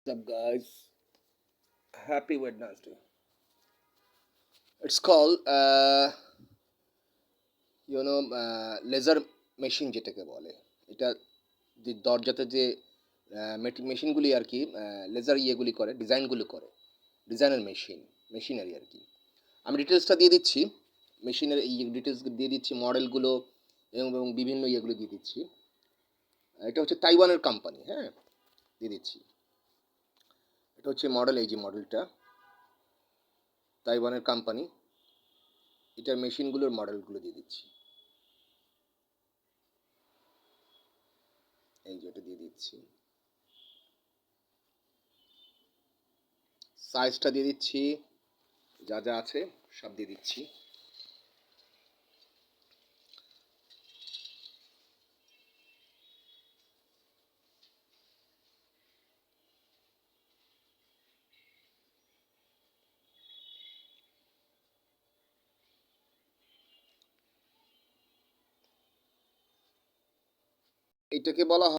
What's up, guys? Happy Wednesday. It's called laser machine যেটাকে বলে। এটা যে দরজাতে যে মেশিনগুলি আর কি লেজার ইয়েগুলি করে, ডিজাইনগুলো করে, ডিজাইনের মেশিনারি আর কি। আমি ডিটেলসটা দিয়ে দিচ্ছি, মেশিনের এই ডিটেলস দিয়ে দিচ্ছি, মডেলগুলো এবং বিভিন্ন ইয়েগুলো দিয়ে দিচ্ছি। এটা হচ্ছে তাইওয়ানের কোম্পানি, হ্যাঁ, দিয়ে দিচ্ছি। এটা হচ্ছে মডেল, এই যে মডেলটা, তাইওয়ানের কোম্পানি। এটার মেশিনগুলোর মডেলগুলো দিয়ে দিচ্ছি। এই যে এটা দিয়ে দিচ্ছি, সাইজটা দিয়ে দিচ্ছি, যা যা আছে সব দিয়ে দিচ্ছি। এটাকে বলা হয়